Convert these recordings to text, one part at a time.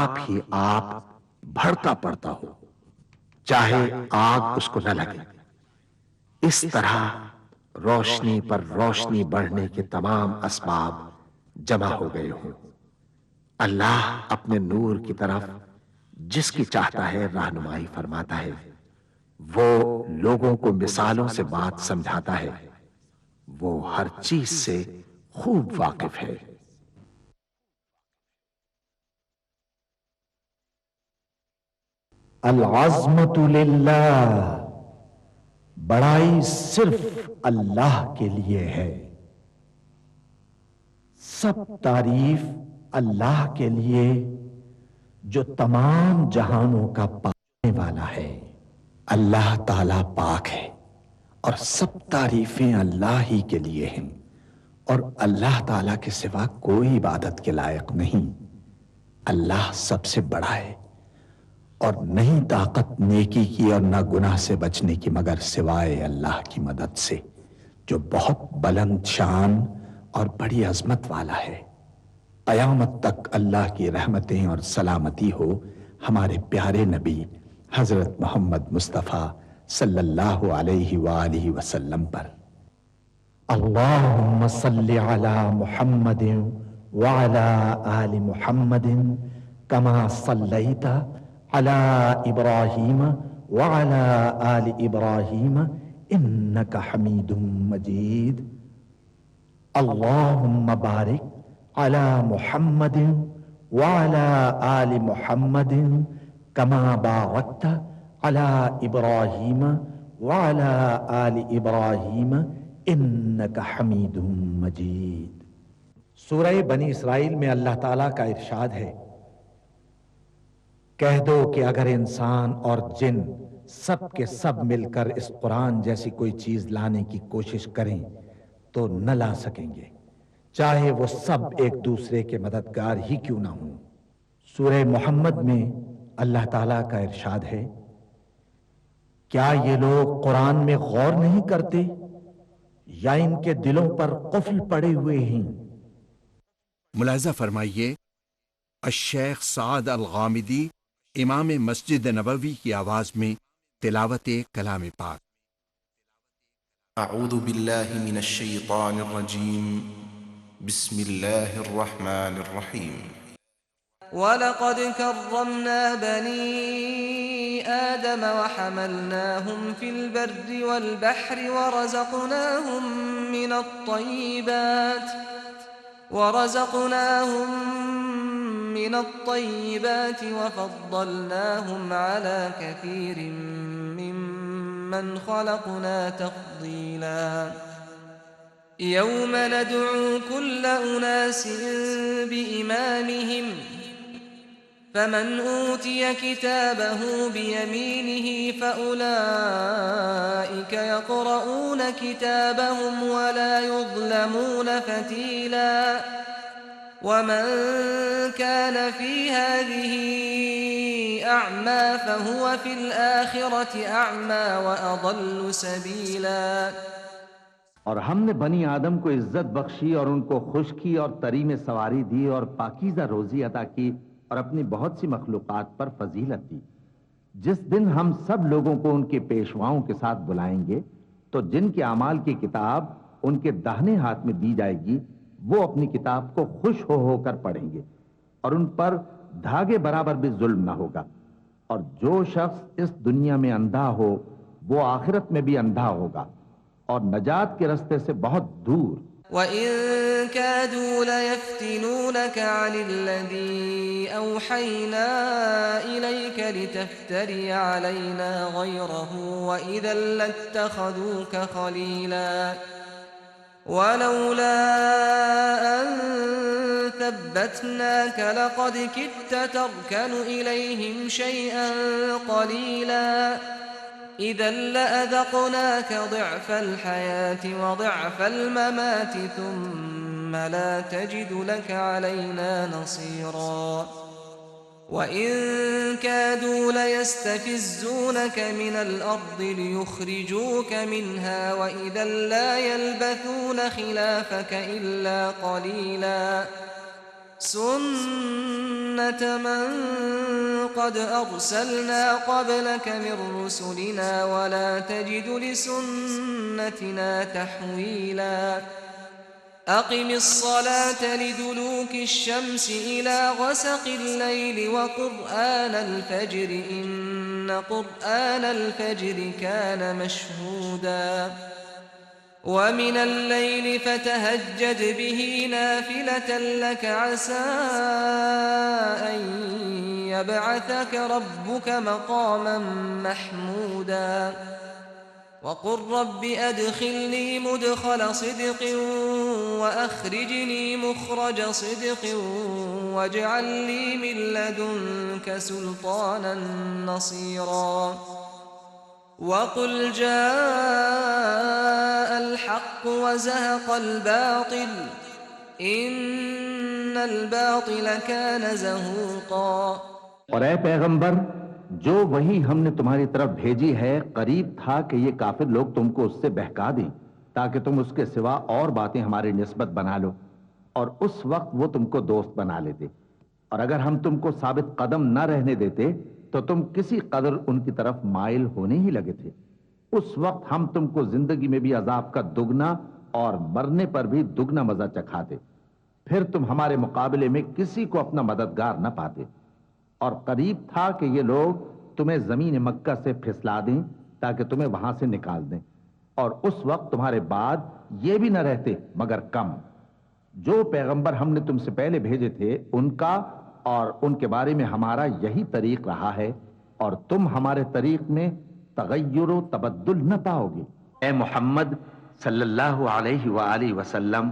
آپ ہی آپ بھڑکا پڑتا ہو، چاہے آگ اس کو نہ لگے۔ اس طرح روشنی پر روشنی بڑھنے کے تمام اسباب جمع ہو گئے ہوں۔ اللہ اپنے نور کی طرف جس کی چاہتا ہے رہنمائی فرماتا ہے، وہ لوگوں کو مثالوں سے بات سمجھاتا ہے، وہ ہر چیز سے خوب واقف ہے۔ العظمت للہ، بڑائی صرف اللہ کے لیے ہے، سب تعریف اللہ کے لیے جو تمام جہانوں کا پانے والا ہے۔ اللہ تعالی پاک ہے اور سب تعریفیں اللہ ہی کے لیے ہیں، اور اللہ تعالی کے سوا کوئی عبادت کے لائق نہیں۔ اللہ سب سے بڑا ہے، اور نہیں طاقت نیکی کی اور نہ گناہ سے بچنے کی مگر سوائے اللہ کی مدد سے، جو بہت بلند شان اور بڑی عظمت والا ہے۔ قیامت تک اللہ کی رحمتیں اور سلامتی ہو ہمارے پیارے نبی حضرت محمد مصطفیٰ صلی اللہ علیہ وآلہ وسلم پر۔ اللہم صلی علی محمد وعلی آل محمد کما صلیت علی ابراہیم وعلی آل ابراہیم انک حمید مجید۔ اللہم بارک علی محمد وعلی آل محمد کما بارکت علی ابراہیم وعلی آل ابراہیم انک حمید مجید۔ سورہ بنی اسرائیل میں اللہ تعالیٰ کا ارشاد ہے، کہہ دو کہ اگر انسان اور جن سب کے سب مل کر اس قرآن جیسی کوئی چیز لانے کی کوشش کریں تو نہ لا سکیں گے، چاہے وہ سب ایک دوسرے کے مددگار ہی کیوں نہ ہوں۔ سورہ محمد میں اللہ تعالیٰ کا ارشاد ہے، کیا یہ لوگ قرآن میں غور نہیں کرتے یا ان کے دلوں پر قفل پڑے ہوئے ہیں؟ ملاحظہ فرمائیے، الشیخ سعد الغامدی امام مسجد نبوی کی آواز میں تلاوت کلام پاک۔ اعوذ باللہ من الشیطان الرجیم، بسم اللہ الرحمن الرحیم۔ وَلَقَدْ كَرَّمْنَا بَنِي آدَمَ وَحَمَلْنَاهُمْ فِي الْبَرِّ وَالْبَحْرِ ورزقناهم من الطيبات وفضلناهم على كثير ممن خلقنا تفضيلا يوم ندعو كل أناس بإمامهم فمن أوتي كتابه بيمينه فأولئك يقرؤون كتابهم ولا يظلمون فتيلا ومن كان في هذه أعمى فهو في الآخرة أعمى وأضل سبيلا۔ اور ہم نے بنی آدم کو عزت بخشی اور ان کو خشکی اور تری میں سواری دی اور پاکیزہ روزی عطا کی اور اپنی بہت سی مخلوقات پر فضیلت دی۔ جس دن ہم سب لوگوں کو ان کے پیشواؤں کے ساتھ بلائیں گے تو جن کے اعمال کی کتاب ان کے داہنے ہاتھ میں دی جائے گی وہ اپنی کتاب کو خوش ہو کر پڑھیں گے، اور ان پر دھاگے برابر بھی ظلم نہ ہوگا۔ اور جو شخص اس دنیا میں اندھا ہو وہ آخرت میں بھی اندھا ہوگا اور نجات کے رستے سے بہت دور۔ وَإِن كَادُوا لَيَفْتِنُونَكَ عَنِ الَّذِي أَوْحَيْنَا إِلَيْكَ لِتَفْتَرِيَ عَلَيْنَا غَيْرَهُ وَإِذًا لَاتَّخَذُوكَ خَلِيلًا وَلَوْلَا أَن ثَبَّتْنَاكَ لَقَدْ كِدتَّ تَرْكَنُ إِلَيْهِمْ شَيْئًا قَلِيلًا إِذًا لَأَذَقْنَاكَ ضِعْفَ الْحَيَاةِ وَضِعْفَ الْمَمَاتِ ثُمَّ لَا تَجِدُ لَكَ عَلَيْنَا نَصِيرًا وَإِن كَادُوا لَيَسْتَفِزُّونَكَ مِنَ الْأَرْضِ لِيُخْرِجُوكَ مِنْهَا وَإِذًا لَا يَلْبَثُونَ خِلَافَكَ إِلَّا قَلِيلًا سنة من قد أرسلنا قبلك من رسلنا ولا تجد لسنتنا تحويلا أقم الصلاة لدلوك الشمس إلى غسق الليل وقرآن الفجر إن قرآن الفجر كان مشهودا ومن الليل فتهجد به نافلة لك عسى أن يبعثك ربك مقاما محمودا وقل رب أدخلني مدخل صدق وأخرجني مخرج صدق واجعل لي من لدنك سلطانا نصيرا وقل جاء الحق وزهق الباطل إن الباطل كان زهوقا. اور اے پیغمبر، جو وہی ہم نے تمہاری طرف بھیجی ہے قریب تھا کہ یہ کافر لوگ تم کو اس سے بہکا دیں تاکہ تم اس کے سوا اور باتیں ہماری نسبت بنا لو، اور اس وقت وہ تم کو دوست بنا لیتے، اور اگر ہم تم کو ثابت قدم نہ رہنے دیتے تو تم کسی قدر ان کی طرف مائل ہونے ہی لگے تھے. اس وقت ہم تم کو زندگی میں بھی عذاب کا دگنا اور مرنے پر بھی دگنا مزہ چکھاتے، پھر تم ہمارے مقابلے میں کسی کو اپنا مددگار نہ پاتے. اور قریب تھا کہ یہ لوگ تمہیں زمین مکہ سے پھسلا دیں تاکہ تمہیں وہاں سے نکال دیں، اور اس وقت تمہارے بعد یہ بھی نہ رہتے مگر کم. جو پیغمبر ہم نے تم سے پہلے بھیجے تھے ان کا اور ان کے بارے میں ہمارا یہی طریق رہا ہے، اور تم ہمارے طریق میں تغیر و تبدل نہ پاؤ گے. اے محمد صلی اللہ علیہ وآلہ وسلم،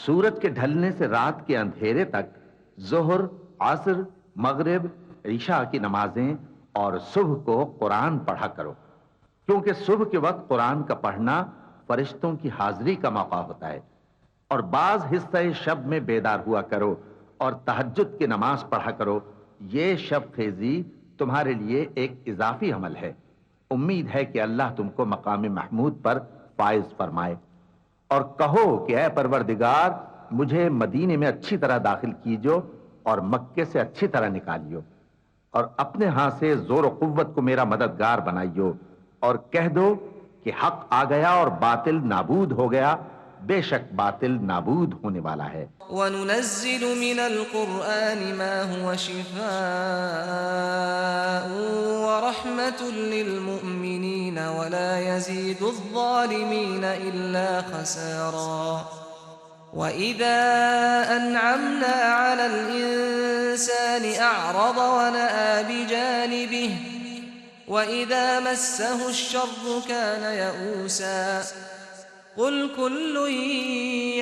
سورج کے ڈھلنے سے رات کے اندھیرے تک ظہر، عصر، مغرب، عشاء کی نمازیں اور صبح کو قرآن پڑھا کرو، کیونکہ صبح کے وقت قرآن کا پڑھنا فرشتوں کی حاضری کا موقع ہوتا ہے. اور بعض حصہ شب میں بیدار ہوا کرو اور تہجد کی نماز پڑھا کرو. یہ شب خیزی تمہارے لیے ایک اضافی عمل ہے. امید ہے کہ اللہ تم کو مقام محمود پر فائز فرمائے. اور کہو کہ اے پروردگار، مجھے مدینے میں اچھی طرح داخل کیجو اور مکے سے اچھی طرح نکالیو، اور اپنے ہاں سے زور و قوت کو میرا مددگار بنائیو، اور کہہ دو کہ حق آ گیا اور باطل نابود ہو گیا، بے شک باطل نابود ہونے والا ہے. وَنُنَزِّلُ مِنَ الْقُرْآنِ مَا هُوَ شِفَاءٌ وَرَحْمَةٌ لِّلْمُؤْمِنِينَ وَلَا يَزِيدُ الظَّالِمِينَ إِلَّا خَسَارًا. وَإِذَا أَنْعَمْنَا عَلَى الْإِنسَانِ أَعْرَضَ وَنَأَىٰ بِجَانِبِهِ وَإِذَا مَسَّهُ الشَّرُّ كَانَ يَئُوسًا. قُلْ كُلٌّ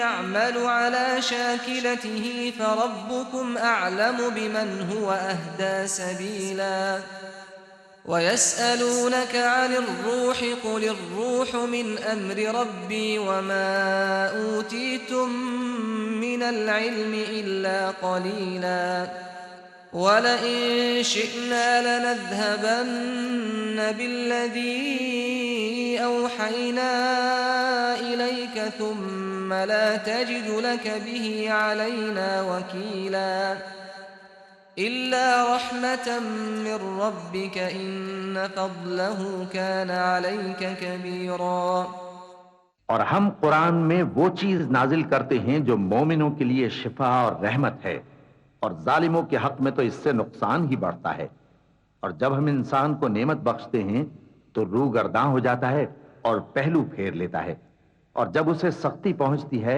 يَعْمَلُ عَلَى شَاكِلَتِهِ فَرَبُّكُمْ أَعْلَمُ بِمَنْ هُوَ أَهْدَىٰ سَبِيلًا. وَيَسْأَلُونَكَ عَنِ الرُّوحِ قُلِ الرُّوحُ مِنْ أَمْرِ رَبِّي وَمَا أُوتِيتُم مِّنَ الْعِلْمِ إِلَّا قَلِيلًا. وَلَئِن شِئْنَا لَنَذْهَبَنَّ بِالَّذِي أَوْحَيْنَا إِلَيْكَ ثُمَّ لَا تَجِدُ لَكَ بِهِ عَلَيْنَا وَكِيلًا. إِلَّا رَحْمَةً مِّن رَّبِّكَ إِنَّ فَضْلَهُ كَانَ عَلَيْكَ كَبِيرًا. اور ہم قرآن میں وہ چیز نازل کرتے ہیں جو مومنوں کے لیے شفا اور رحمت ہے، اور ظالموں کے حق میں تو اس سے نقصان ہی بڑھتا ہے. اور جب ہم انسان کو نعمت بخشتے ہیں تو روح گرداں ہو جاتا ہے اور پہلو پھیر لیتا ہے، اور جب اسے سختی پہنچتی ہے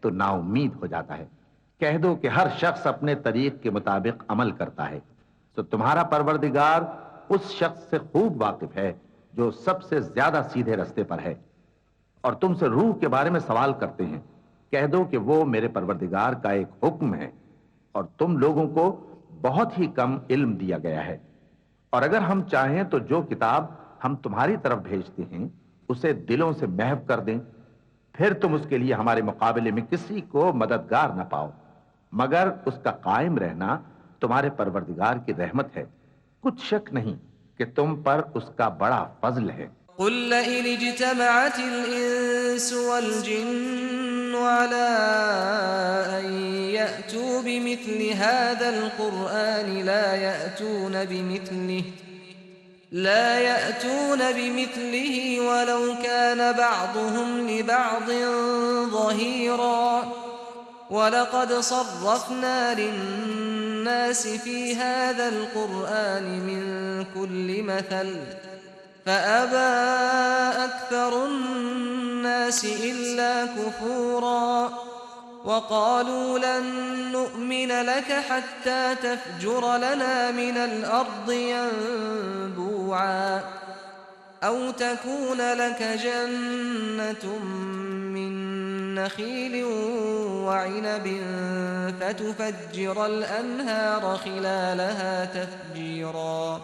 تو نا امید ہو جاتا ہے. کہہ دو کہ ہر شخص اپنے طریق کے مطابق عمل کرتا ہے، تو تمہارا پروردگار اس شخص سے خوب واقف ہے جو سب سے زیادہ سیدھے رستے پر ہے. اور تم سے روح کے بارے میں سوال کرتے ہیں، کہہ دو کہ وہ میرے پروردگار کا ایک حکم ہے، اور تم لوگوں کو بہت ہی کم علم دیا گیا ہے. اور اگر ہم چاہیں تو جو کتاب ہم تمہاری طرف بھیجتے ہیں اسے دلوں سے محو کر دیں، پھر تم اس کے لیے ہمارے مقابلے میں کسی کو مددگار نہ پاؤ، مگر اس کا قائم رہنا تمہارے پروردگار کی رحمت ہے. کچھ شک نہیں کہ تم پر اس کا بڑا فضل ہے. قل لئن اجتمعت الإنس والجن على أن يأتوا بمثل هذا القرآن لا يأتون بمثله ولو كان بعضهم لبعض ظهيرا ولقد صرفنا للناس في هذا القرآن من كل مثل فأبى أكثر الناس إلا كفورا وقالوا لن نؤمن لك حتى تفجر لنا من الأرض ينبوعا أو تكون لك جنة من نخيل وعنب فتفجر الأنهار خلالها تفجيرا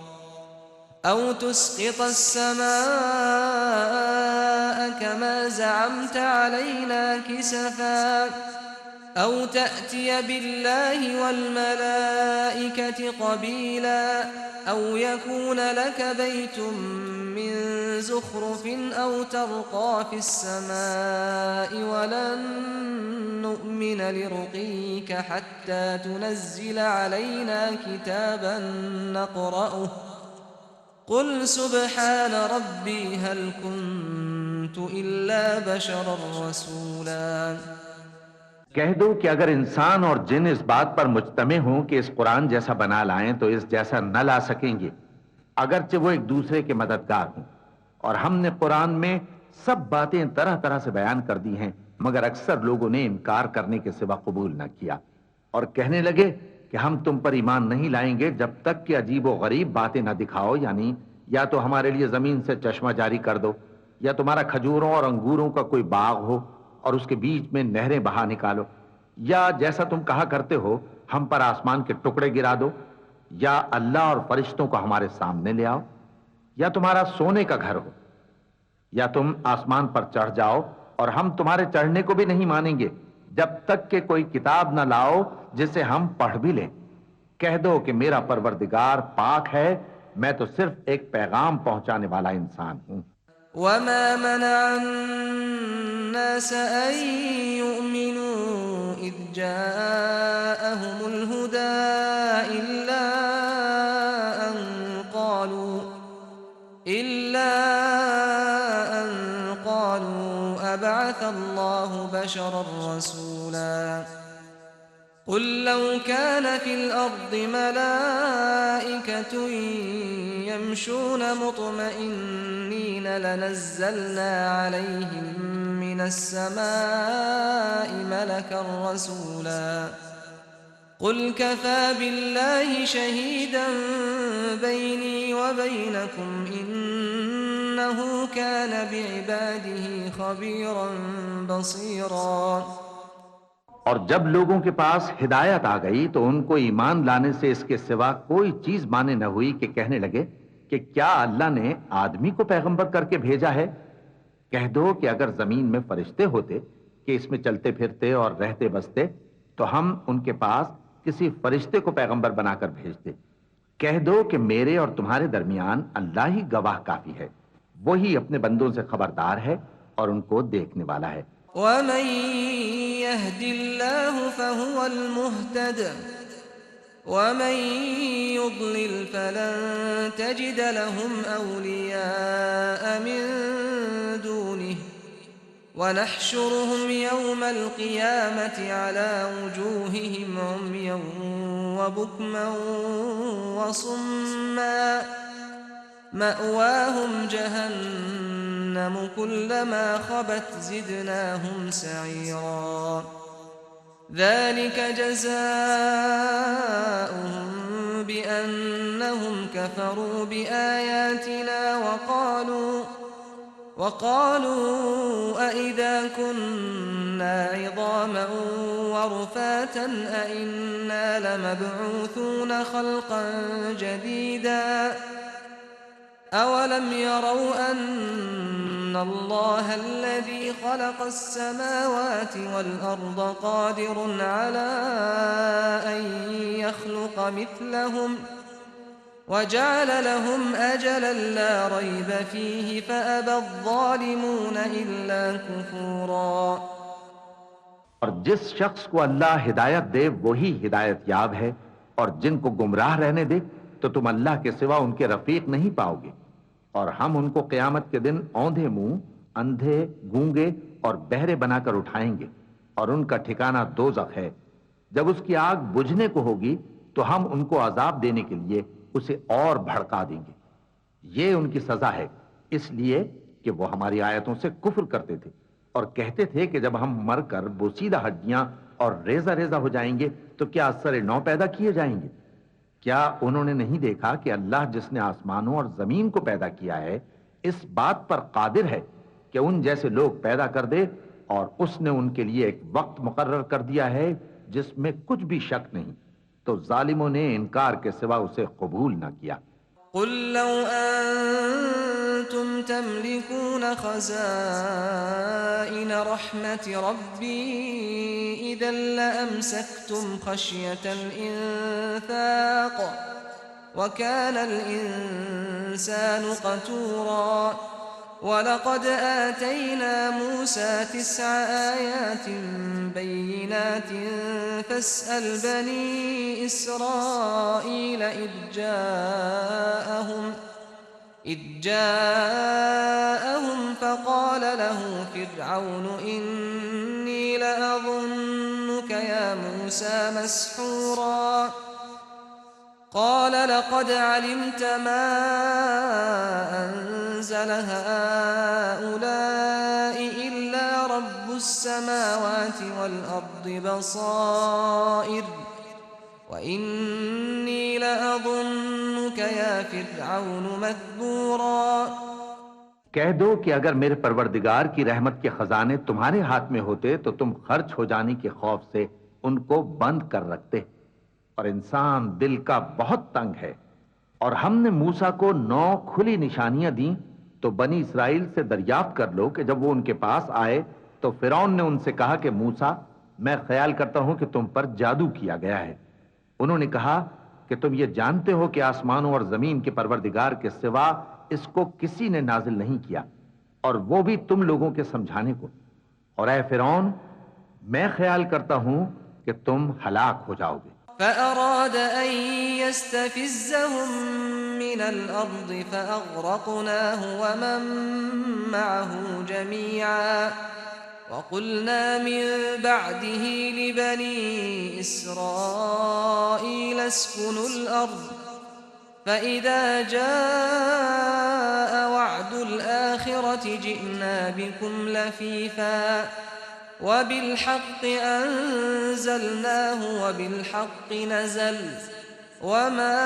أو تسقط السماء كما زعمت علينا كسفا أو تأتي بالله والملائكة قبيلا أو يكون لك بيت من زخرف أو ترقى في السماء ولن نؤمن لرقيك حتى تنزل علينا كتابا نقرأه قل سبحان ربي هل كنت إلا بشرا رسولا کہہ دو کہ اگر انسان اور جن اس بات پر مجتمع ہوں کہ اس قرآن جیسا بنا لائیں تو اس جیسا نہ لا سکیں گے، اگرچہ وہ ایک دوسرے کے مددگار ہوں. اور ہم نے قرآن میں سب باتیں طرح طرح سے بیان کر دی ہیں، مگر اکثر لوگوں نے انکار کرنے کے سوا قبول نہ کیا، اور کہنے لگے کہ ہم تم پر ایمان نہیں لائیں گے جب تک کہ عجیب و غریب باتیں نہ دکھاؤ، یعنی یا تو ہمارے لیے زمین سے چشمہ جاری کر دو، یا تمہارا کھجوروں اور انگوروں کا کوئی باغ ہو اور اس کے بیچ میں نہریں بہا نکالو، یا جیسا تم کہا کرتے ہو ہم پر آسمان کے ٹکڑے گرا دو، یا اللہ اور فرشتوں کو ہمارے سامنے لے آؤ، یا تمہارا سونے کا گھر ہو، یا تم آسمان پر چڑھ جاؤ اور ہم تمہارے چڑھنے کو بھی نہیں مانیں گے جب تک کہ کوئی کتاب نہ لاؤ جسے ہم پڑھ بھی لیں. کہہ دو کہ میرا پروردگار پاک ہے، میں تو صرف ایک پیغام پہنچانے والا انسان ہوں. وما منع الناس أن يؤمنوا إذ جاءهم الهدى إلا أن قالوا أبعث الله بشرا رسولا قل لو كان في الأرض ملائكة يمشون مطمئنين لنزلنا عليهم من السماء ملكا رسولا قل كفى بالله شهيدا بيني وبينكم إنه كان بعباده خبيرا بصيرا. اور جب لوگوں کے پاس ہدایت آ گئی تو ان کو ایمان لانے سے اس کے سوا کوئی چیز مانے نہ ہوئی کہ کہنے لگے کہ کیا اللہ نے آدمی کو پیغمبر کر کے بھیجا ہے. کہہ دو کہ اگر زمین میں فرشتے ہوتے کہ اس میں چلتے پھرتے اور رہتے بستے تو ہم ان کے پاس کسی فرشتے کو پیغمبر بنا کر بھیجتے. کہہ دو کہ میرے اور تمہارے درمیان اللہ ہی گواہ کافی ہے، وہی اپنے بندوں سے خبردار ہے اور ان کو دیکھنے والا ہے. ومن يهد الله فهو المهتد ومن يضلل فلن تجد لهم أولياء من دونه ونحشرهم يوم القيامة على وجوههم عميا وبكما وصما مأواهم جهنم كلما خبت زدناهم سعيرا ذلك جزاؤهم بأنهم كفروا بآياتنا وقالوا أئذا كنا عظاما ورفاتا أئنا لمبعوثون خلقا جديدا أولم يروا أن الله الذي خلق السماوات والأرض قادر على أن يخلق مثلهم وجعل لهم أجلا لا ريب فيه فأبى الظالمون إلا كفورا. اور جس شخص کو اللہ ہدایت دے وہی ہدایت یاب ہے، اور جن کو گمراہ رہنے دے تو تم اللہ کے سوا ان کے رفیق نہیں پاؤ گے۔ اور ہم ان کو قیامت کے دن اوندھے منہ، اندھے، گونگے اور بہرے بنا کر اٹھائیں گے، اور ان کا ٹھکانہ دوزخ ہے۔ جب اس کی آگ بجھنے کو ہوگی تو ہم ان کو عذاب دینے کے لیے اسے اور بھڑکا دیں گے۔ یہ ان کی سزا ہے، اس لیے کہ وہ ہماری آیتوں سے کفر کرتے تھے اور کہتے تھے کہ جب ہم مر کر بوسیدہ ہڈیاں اور ریزہ ریزہ ہو جائیں گے تو کیا از سر نو پیدا کیے جائیں گے؟ کیا انہوں نے نہیں دیکھا کہ اللہ جس نے آسمانوں اور زمین کو پیدا کیا ہے اس بات پر قادر ہے کہ ان جیسے لوگ پیدا کر دے، اور اس نے ان کے لیے ایک وقت مقرر کر دیا ہے جس میں کچھ بھی شک نہیں۔ تو ظالموں نے انکار کے سوا اسے قبول نہ کیا۔ قل لو أنتم تملكون خزائن رحمة ربي إذا لأمسكتم خشية الإنفاق وكان الإنسان قتورا ولقد آتينا موسى 9 آيات بينات فاسأل بني إسرائيل إذ جاءهم فقال له فرعون إني لأظنك يا موسى مسحورا قال لقد علمت ما أنزل هؤلاء إلا رب السماوات والأرض بصائر وإني لأظنك يا فرعون مذبورا۔ کہہ دو کہ اگر میرے پروردگار کی رحمت کے خزانے تمہارے ہاتھ میں ہوتے تو تم خرچ ہو جانے کے خوف سے ان کو بند کر رکھتے، اور انسان دل کا بہت تنگ ہے۔ اور ہم نے موسیٰ کو 9 کھلی نشانیاں دیں تو بنی اسرائیل سے دریافت کر لو کہ جب وہ ان کے پاس آئے تو فرعون نے ان سے کہا کہ موسیٰ میں خیال کرتا ہوں کہ تم پر جادو کیا گیا ہے۔ انہوں نے کہا کہ تم یہ جانتے ہو کہ آسمانوں اور زمین کے پروردگار کے سوا اس کو کسی نے نازل نہیں کیا، اور وہ بھی تم لوگوں کے سمجھانے کو۔ اور اے فرعون میں خیال کرتا ہوں کہ تم ہلاک ہو جاؤ گے۔ فأراد أن يستفزهم من الأرض فأغرقناه ومن معه جميعا وقلنا من بعده لبني إسرائيل اسكنوا الأرض فإذا جاء وعد الآخرة جئنا بكم لفيفا وبالحق أنزلناه وبالحق نزل وما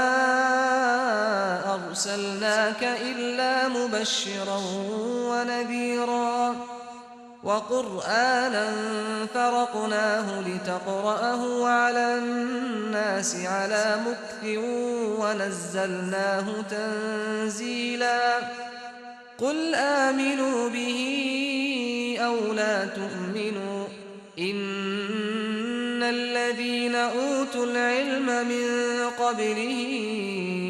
أرسلناك إلا مبشرا ونذيرا وقرآنا فرقناه لتقرأه على الناس على مكث ونزلناه تنزيلا قل آمنوا به أو لا تؤمنوا إن الذين أوتوا العلم من قبله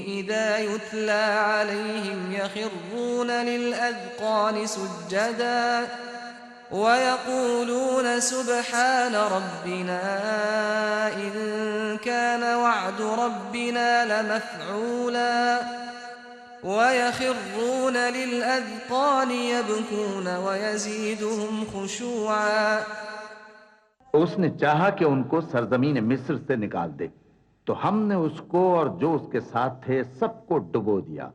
إذا يتلى عليهم يخرون للأذقان سجدا ويقولون سبحان ربنا إن كان وعد ربنا لمفعولا ويخرون للأذقان يبكون ويزيدهم خشوعا۔ اس نے چاہا کہ ان کو سرزمین مصر سے نکال دے تو ہم نے اس کو اور جو اس کے ساتھ تھے سب کو ڈبو دیا،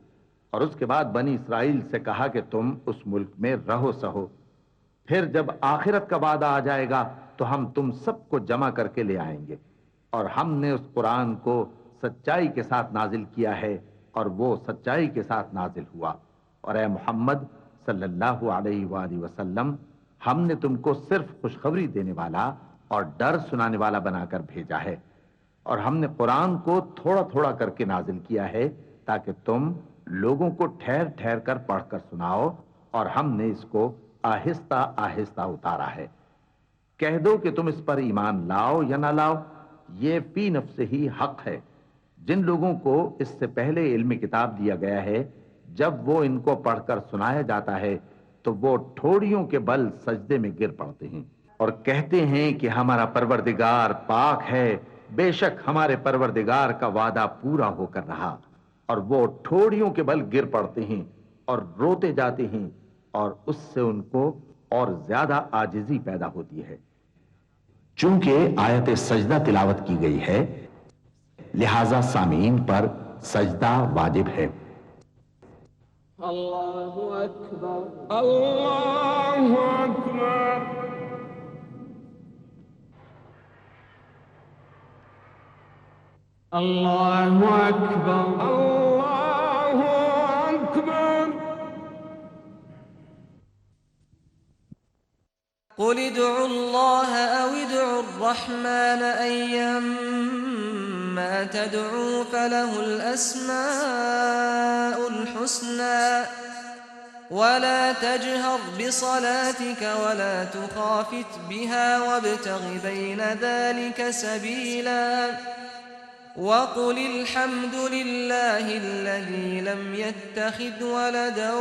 اور اس کے بعد بنی اسرائیل سے کہا کہ تم اس ملک میں رہو سہو، پھر جب آخرت کا وعدہ آ جائے گا تو ہم تم سب کو جمع کر کے لے آئیں گے۔ اور ہم نے اس قرآن کو سچائی کے ساتھ نازل کیا ہے اور وہ سچائی کے ساتھ نازل ہوا۔ اور اے محمد صلی اللہ علیہ وآلہ وسلم ہم نے تم کو صرف خوشخبری دینے والا اور ڈر سنانے والا بنا کر بھیجا ہے، اور ہم نے قرآن کو تھوڑا تھوڑا کر کے نازل کیا ہے تاکہ تم لوگوں کو ٹھہر ٹھہر کر پڑھ کر سناؤ، اور ہم نے اس کو آہستہ آہستہ اتارا ہے۔ کہہ دو کہ تم اس پر ایمان لاؤ یا نہ لاؤ، یہ فی نفس ہی حق ہے۔ جن لوگوں کو اس سے پہلے علم کتاب دیا گیا ہے جب وہ ان کو پڑھ کر سنایا جاتا ہے تو وہ ٹھوڑیوں کے بل سجدے میں گر پڑتے ہیں۔ اور کہتے ہیں کہ ہمارا پروردگار پاک ہے، بے شک ہمارے پروردگار کا وعدہ پورا ہو کر رہا، اور وہ ٹھوڑیوں کے بل گر پڑتے ہیں اور روتے جاتے ہیں، اور اس سے ان کو اور زیادہ عاجزی پیدا ہوتی ہے۔ چونکہ آیت سجدہ تلاوت کی گئی ہے، لہذا سامعین پر سجدہ واجب ہے۔ اللہ اکبر اللہ اکبر اللہ اکبر اللہ اکبر۔ قل ادعوا الله أو ادعوا الرحمن أيما تدعوا فله الأسماء الحسنى ولا تجهر بصلاتك ولا تخافت بها وابتغ بين ذلك سبيلا وقل الحمد لله الذي لم يتخذ ولدا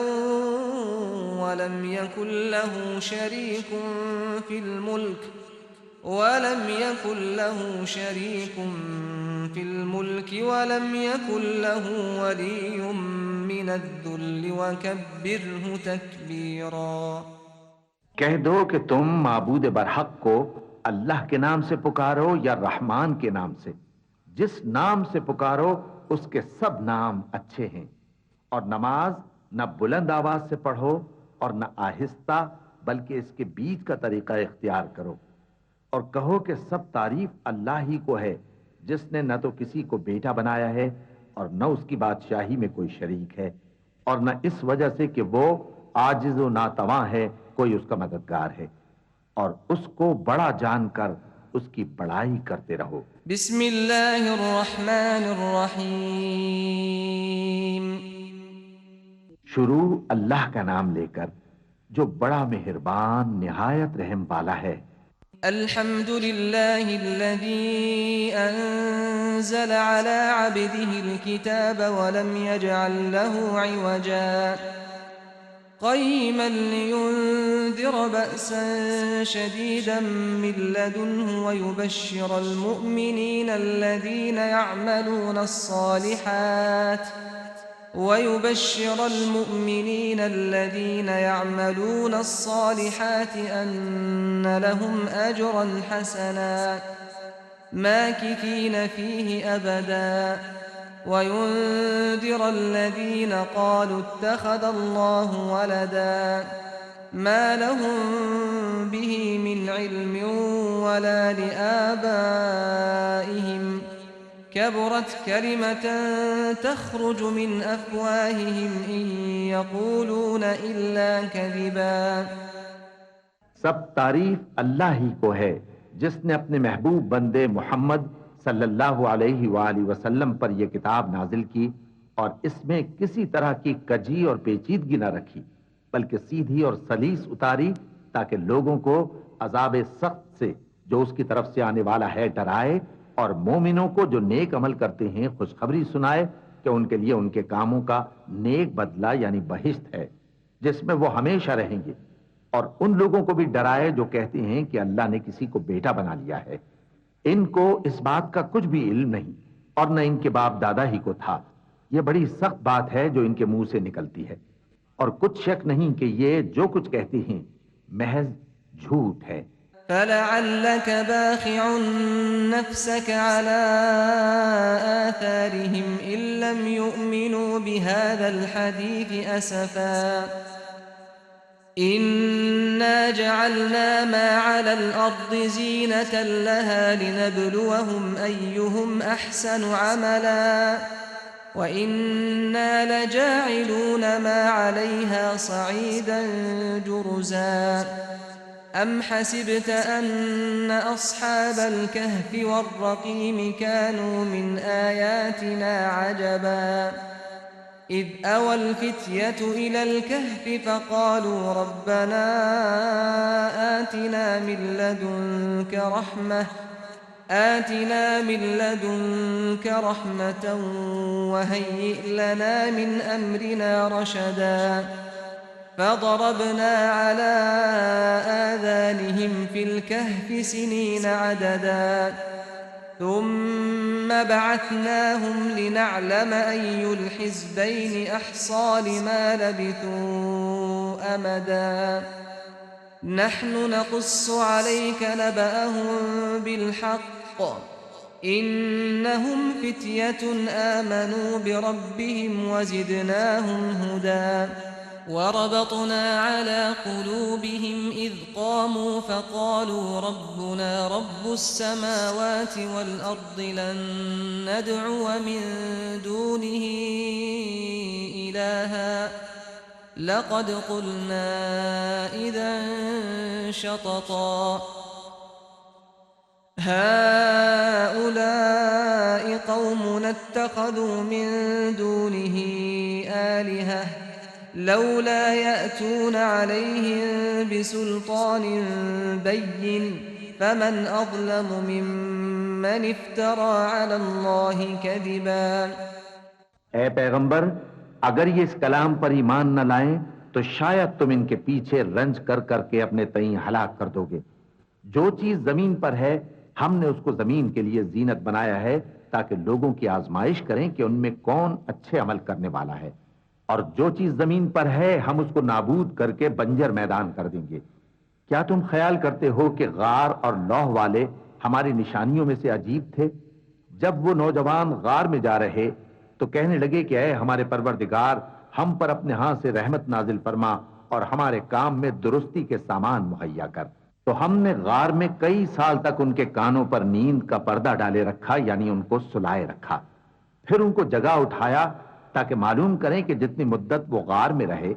ولم يكن له شريك في الملك ولم يكن له ولي من الذل وكبره تكبيرا۔ کہہ دو کہ تم معبود برحق کو اللہ کے نام سے پکارو یا رحمان کے نام سے، جس نام سے پکارو اس کے سب نام اچھے ہیں، اور نماز نہ بلند آواز سے پڑھو اور نہ آہستہ، بلکہ اس کے بیچ کا طریقہ اختیار کرو، اور کہو کہ سب تعریف اللہ ہی کو ہے، جس نے نہ تو کسی کو بیٹا بنایا ہے اور نہ اس کی بادشاہی میں کوئی شریک ہے، اور نہ اس وجہ سے کہ وہ عاجز و ناتواں ہے کوئی اس کا مددگار ہے، اور اس کو بڑا جان کر اس کی بڑائی کرتے رہو۔ بسم اللہ الرحمن الرحیم۔ شروع اللہ کا نام لے کر جو بڑا مہربان نہایت رحم والا ہے۔ الحمد للہ الذی انزل على عبده الكتاب ولم يجعل له عوجا قيما لينذر بأسا شديدا من لدنه ويبشر المؤمنين الذين يعملون الصالحات أن لهم أجرا حسنا ماكثين فيه أبدا وينذر الذين قالوا اتخذ الله ولدا ما لهم به من علم ولا لآبائهم كبرت كلمة تخرج من أفواههم إن يقولون إلا كذبا۔ سب تعریف اللہ ہی کو ہے جس نے اپنے محبوب بندے محمد صلی اللہ علیہ وآلہ وسلم پر یہ کتاب نازل کی اور اس میں کسی طرح کی کجی اور پیچیدگی نہ رکھی، بلکہ سیدھی اور سلیس اتاری تاکہ لوگوں کو عذاب سخت سے جو اس کی طرف سے آنے والا ہے ڈرائے، اور مومنوں کو جو نیک عمل کرتے ہیں خوشخبری سنائے کہ ان کے لیے ان کے کاموں کا نیک بدلہ یعنی بہشت ہے جس میں وہ ہمیشہ رہیں گے، اور ان لوگوں کو بھی ڈرائے جو کہتے ہیں کہ اللہ نے کسی کو بیٹا بنا لیا ہے۔ ان کو اس بات کا کچھ بھی علم نہیں اور نہ ان کے باپ دادا ہی کو تھا۔ یہ بڑی سخت بات ہے جو ان کے منہ سے نکلتی ہے، اور کچھ شک نہیں کہ یہ جو کچھ کہتے ہیں محض جھوٹ ہے۔ فلعلك باخع نفسك على آثارهم إن لم يؤمنوا بهذا الحديث أسفا إنا جعلنا ما على الأرض زينة لها لنبلوهم أيهم أحسن عملا وإنا لجاعلون ما عليها صعيدا جرزا أم حسبت أن أصحاب الكهف والرقيم كانوا من آياتنا عجبا إذ أوى الفتية إلى الكهف فقالوا ربنا آتنا من لدنك رحمة وهيئ لنا من أمرنا رشدا فضربنا على آذانهم في الكهف سنين عددا ثم بعثناهم لنعلم أي الحزبين أحصى لما لبثوا أمدا نحن نقص عليك نبأهم بالحق إنهم فتية آمنوا بربهم وزدناهم هدى وربطنا على قلوبهم إذ قاموا فقالوا ربنا رب السماوات والأرض لن ندعو من دونه إلها لقد قلنا إذا شططا هؤلاء قومنا اتخذوا من دونه آلهة لولا يأتون عليهم بسلطان بين فمن أظلم ممن افترى على الله كذبا اے پیغمبر، اگر یہ اس کلام پر ایمان نہ لائیں تو شاید تم ان کے پیچھے رنج کر کر کے اپنے تئیں ہلاک کر دو گے۔ جو چیز زمین پر ہے ہم نے اس کو زمین کے لیے زینت بنایا ہے تاکہ لوگوں کی آزمائش کریں کہ ان میں کون اچھے عمل کرنے والا ہے، اور جو چیز زمین پر ہے ہم اس کو نابود کر کے بنجر میدان کر دیں گے۔ کیا تم خیال کرتے ہو کہ غار اور لوح والے ہماری نشانیوں میں سے عجیب تھے؟ جب وہ نوجوان غار میں جا رہے تو کہنے لگے کہ اے ہمارے پروردگار، ہم پر اپنے ہاں سے رحمت نازل فرما اور ہمارے کام میں درستی کے سامان مہیا کر۔ تو ہم نے غار میں کئی سال تک ان کے کانوں پر نیند کا پردہ ڈالے رکھا، یعنی ان کو سلائے رکھا، پھر ان کو جگہ اٹھایا تاکہ معلوم کریں کہ جتنی مدت وہ غار میں رہے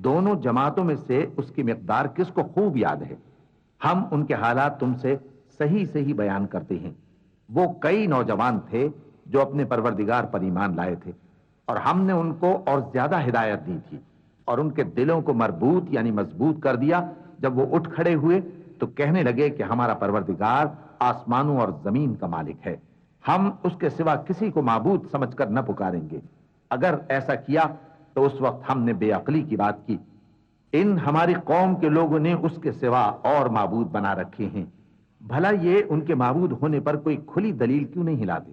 دونوں جماعتوں میں سے اس کی مقدار کس کو خوب یاد ہے۔ ہم ان کے حالات تم سے صحیح صحیح بیان کرتے ہیں۔ وہ کئی نوجوان تھے جو اپنے پروردگار پر ایمان لائے تھے، اور ہم نے ان کو اور زیادہ ہدایت دی تھی، اور ان کے دلوں کو مربوط یعنی مضبوط کر دیا۔ جب وہ اٹھ کھڑے ہوئے تو کہنے لگے کہ ہمارا پروردگار آسمانوں اور زمین کا مالک ہے، ہم اس کے سوا کسی کو معبود سمجھ کر نہ پکاریں گے۔ اگر ایسا کیا تو اس وقت ہم نے بے عقلی کی بات کی۔ ان ہماری قوم کے لوگوں نے اس کے سوا اور معبود بنا رکھے ہیں، بھلا یہ ان کے معبود ہونے پر کوئی کھلی دلیل کیوں نہیں ہلاتے؟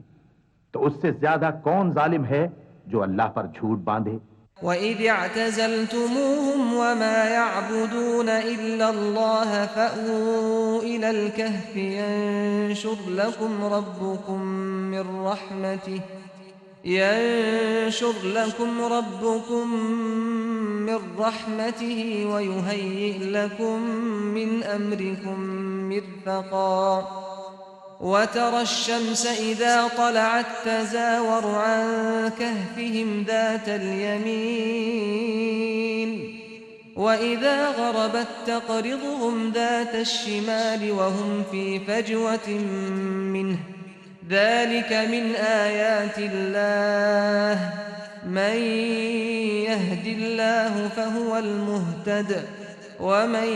تو اس سے زیادہ کون ظالم ہے جو اللہ پر جھوٹ باندھے؟ وَإِذِ اعْتَزَلْتُمُوهُمْ وَمَا يَعْبُدُونَ إِلَّا اللَّهَ فَأْوُوا إِلَى الْكَهْفِ يَنشُرْ لَكُمْ رَبُّكُم مِّن رَّحْمَتِهِ وَيُهَيِّئْ لَكُم مِّنْ أَمْرِكُم مِّرْفَقًا وَتَرَى الشَّمْسَ إِذَا طَلَعَت تَّزَاوَرُ عَن كَهْفِهِمْ ذَاتَ الْيَمِينِ وَإِذَا غَرَبَت تَّقْرِضُهُمْ ذَاتَ الشِّمَالِ وَهُمْ فِي فَجْوَةٍ مِّنْهُ ذَلِكَ مِنْ آيَاتِ اللَّهِ مَن يَهْدِ اللَّهُ فَهُوَ الْمُهْتَدِ وَمَن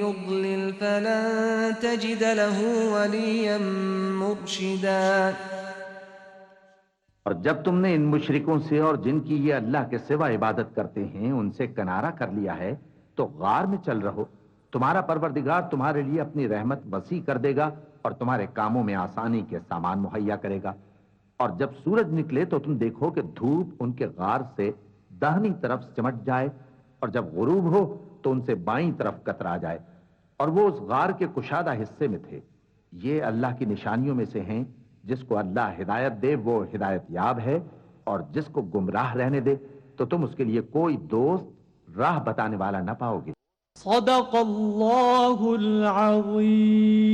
يُضْلِلْ فَلَن تَجِدَ لَهُ وَلِيًّا مُرْشِدًا۔ اور جب تم نے ان مشرکوں سے اور جن کی یہ اللہ کے سوا عبادت کرتے ہیں ان سے کنارہ کر لیا ہے تو غار میں چل رہو، تمہارا پروردگار تمہارے لیے اپنی رحمت وسیع کر دے گا اور تمہارے کاموں میں آسانی کے سامان مہیا کرے گا۔ اور جب سورج نکلے تو تم دیکھو کہ دھوپ ان کے غار سے داہنی طرف چمٹ جائے، اور جب غروب ہو تو ان سے بائیں طرف کترا جائے، اور وہ اس غار کے کشادہ حصے میں تھے۔ یہ اللہ کی نشانیوں میں سے ہیں، جس کو اللہ ہدایت دے وہ ہدایت یاب ہے، اور جس کو گمراہ رہنے دے تو تم اس کے لیے کوئی دوست راہ بتانے والا نہ پاؤ گے۔ صدق اللہ العظیم۔